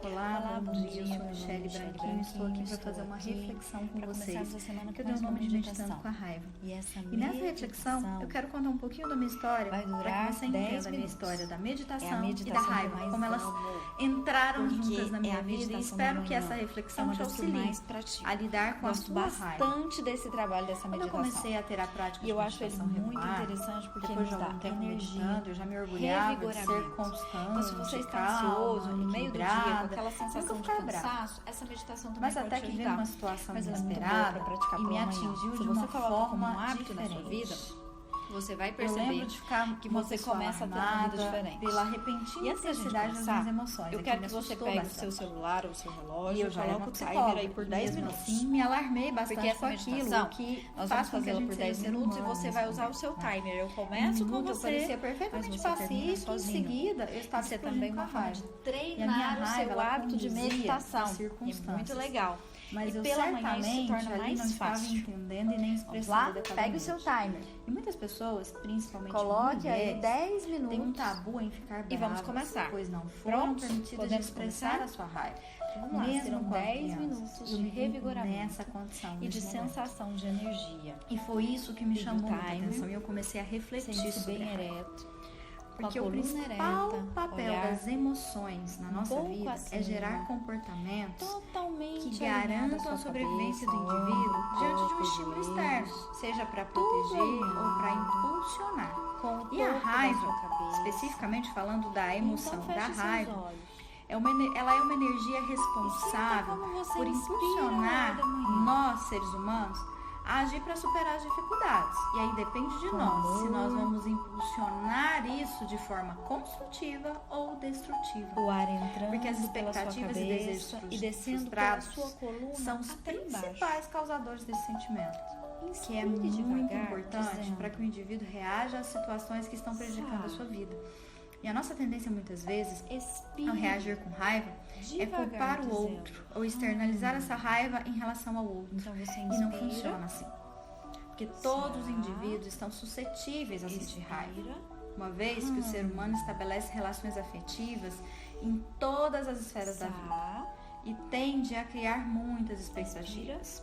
Olá, bom dia, eu sou Michele Branquinho, estou aqui para fazer uma reflexão com vocês, que eu dei o nome de Meditando com a Raiva. E nessa reflexão, eu quero contar um pouquinho da minha história, para que você entenda a minha história da meditação e da raiva, como elas entraram juntas na minha vida, e espero que essa reflexão te auxilie a lidar com a sua raiva. Gosto bastante desse trabalho, dessa meditação. Quando eu comecei a ter a prática de eu acho ele muito regular, interessante, porque depois nos de algum dá tempo energia, meditando, eu já me orgulhava de ser constante, então, se você está ansioso, no meio do dia, com aquela sensação de cansaço, essa meditação também mas pode até te que ajudar. veio uma situação Mas inesperada e me atingiu de uma forma hábito na sua vida, você vai perceber de ficar que você começa a ter uma vida diferente. Pela repentina intensidade das minhas emoções. Eu quero que você pegue o seu celular ou o seu relógio e eu já coloque o timer aí por 10 minutos. Assim, me alarmei bastante porque essa com aquilo meditação, que nós vamos fazê-la por 10 minutos e você vai usar o seu timer. Eu começo com você, eu parecia perfeitamente pacífica, em seguida eu estava você também uma forma de treinar o seu hábito de meditação. É muito legal. Mas e eu pela manhã isso se torna ali mais não estava fácil. entendendo e nem expressando Lá, adequadamente. pegue o seu timer. E muitas pessoas, principalmente coloque mulheres, aí 10 minutos. Tem um tabu em ficar bravas, e vamos começar. Pois não foram permitidas de expressar a sua raiva. Vamos lá, mesmo serão com 10 minutos de revigoramento nessa condição, e de sensação de energia. E foi isso que me chamou muita atenção e eu comecei a refletir sobre bem ereto. Porque o principal papel das emoções na nossa vida é gerar comportamentos que garantam a sobrevivência do indivíduo diante de um estímulo externo, seja para proteger ou para impulsionar. E a raiva, especificamente falando da emoção da raiva, ela é uma energia responsável por impulsionar nós, seres humanos, a agir para superar as dificuldades. E aí depende de nós, se nós vamos impulsionar isso de forma construtiva ou destrutiva. O ar entrando, porque as expectativas e desejos e descendo pela sua coluna são os principais causadores desse sentimento. Que é muito importante para que o indivíduo reaja às situações que estão prejudicando a sua vida. E a nossa tendência muitas vezes ao reagir com raiva é culpar o outro ou externalizar essa raiva em relação ao outro. Então você e não funciona assim. Porque todos os indivíduos estão suscetíveis a sentir raiva. Uma vez que o ser humano estabelece relações afetivas em todas as esferas da vida e tende a criar muitas expectativas.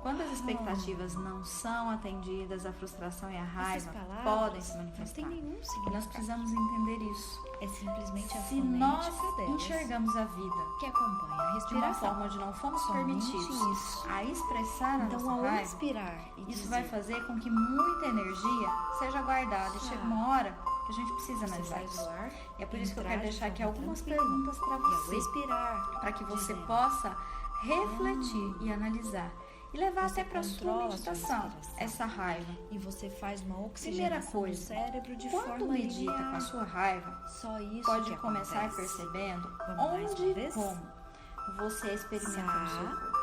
Quando as expectativas não são atendidas, a frustração e a raiva podem se manifestar. E nós precisamos entender isso. É simplesmente a se nós enxergamos a vida que acompanha a respiração de uma forma onde não fomos permitidos a expressar a nossa raiva, isso vai fazer com que muita energia seja guardada. E chega uma hora que a gente precisa analisar isso. E é por isso que eu quero deixar aqui algumas perguntas para você, para que você possa refletir e analisar. E levar até para a sua meditação essa raiva. E você faz uma oxigenação do cérebro de forma quando medita com a sua raiva, só isso pode começar percebendo onde e como você experimenta no seu corpo.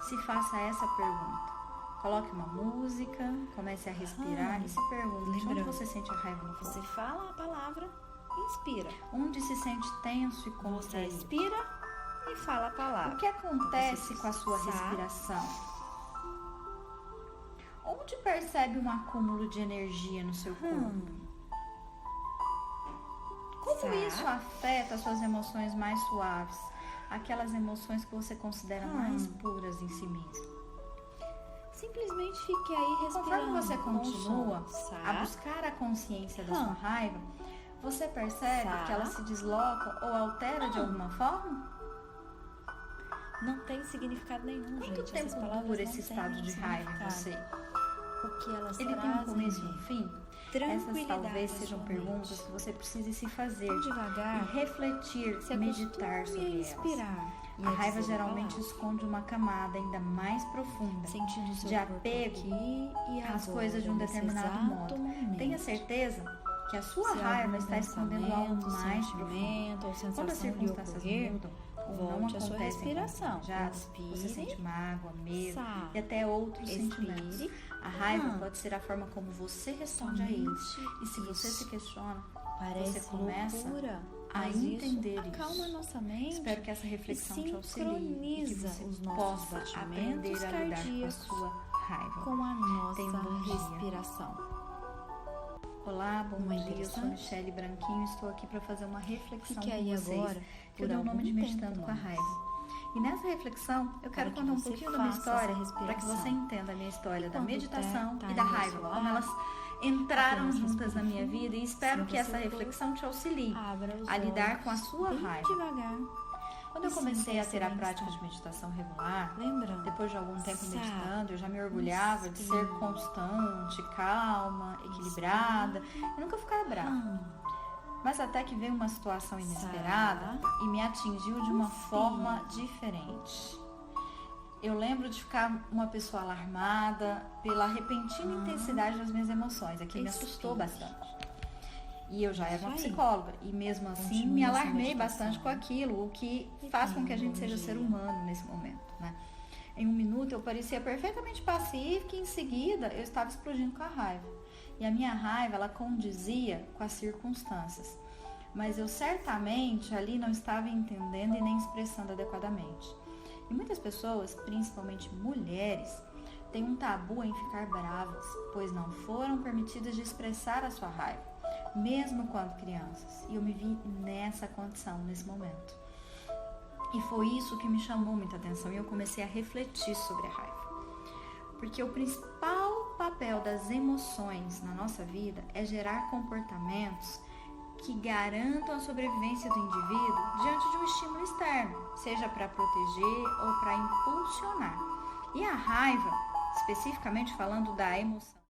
Se faça essa pergunta. Coloque uma música, comece a respirar e se pergunte onde você sente a raiva no corpo. Você fala a palavra, inspira. Onde se sente tenso e contraído. Você expira e fala a palavra. O que acontece com a sua respiração? Onde percebe um acúmulo de energia no seu corpo? Como isso afeta as suas emoções mais suaves? Aquelas emoções que você considera mais puras em si mesmo. Simplesmente fique aí respirando. Conforme você continua a buscar a consciência da sua raiva, você percebe que ela se desloca ou altera de alguma forma? Não tem significado nenhum, gente. Quanto tempo dura esse estado de raiva em você? O que elas Ele tem um começo e um fim? Essas talvez sejam perguntas que você precise se fazer devagar, e refletir, meditar sobre elas. A raiva geralmente esconde uma camada ainda mais profunda de apego às coisas de um determinado modo. Tenha certeza que a sua raiva está escondendo algo mais profundo. Quando as circunstâncias mudam, volte a sua respiração. Você sente mágoa, medo e até outros sentimentos. A raiva pode ser a forma como você responde a eles. E se você se questiona, você começa a entender isso. Acalma nossa mente. Espero que essa reflexão te auxilie e que você possa aprender a lidar com a sua raiva, com a nossa respiração. Olá, bom dia, eu sou Michele Branquinho, estou aqui para fazer uma reflexão com vocês, que eu dei o nome de Meditando com a Raiva. E nessa reflexão, eu quero contar um pouquinho da minha história para que você entenda a minha história da meditação e da raiva, como elas entraram juntas na minha vida, e espero que essa reflexão te auxilie a lidar com a sua raiva. Quando eu comecei a ter a prática de meditação regular, depois de algum tempo meditando, eu já me orgulhava de ser constante, calma, equilibrada e nunca ficar brava. Mas até que veio uma situação inesperada e me atingiu de uma forma diferente. Eu lembro de ficar uma pessoa alarmada pela repentina intensidade das minhas emoções. Aquilo me assustou bastante. E eu já era uma psicóloga e mesmo assim me alarmei bastante com aquilo, o que faz com que a gente seja ser humano nesse momento, né? Em um minuto eu parecia perfeitamente pacífica e em seguida eu estava explodindo com a raiva. E a minha raiva, ela condizia com as circunstâncias. Mas eu certamente ali não estava entendendo e nem expressando adequadamente. E muitas pessoas, principalmente mulheres, têm um tabu em ficar bravas, pois não foram permitidas de expressar a sua raiva, mesmo quando crianças. E eu me vi nessa condição, nesse momento. E foi isso que me chamou muita atenção e eu comecei a refletir sobre a raiva. Porque o principal papel das emoções na nossa vida é gerar comportamentos que garantam a sobrevivência do indivíduo diante de um estímulo externo, seja para proteger ou para impulsionar. E a raiva, especificamente falando da emoção,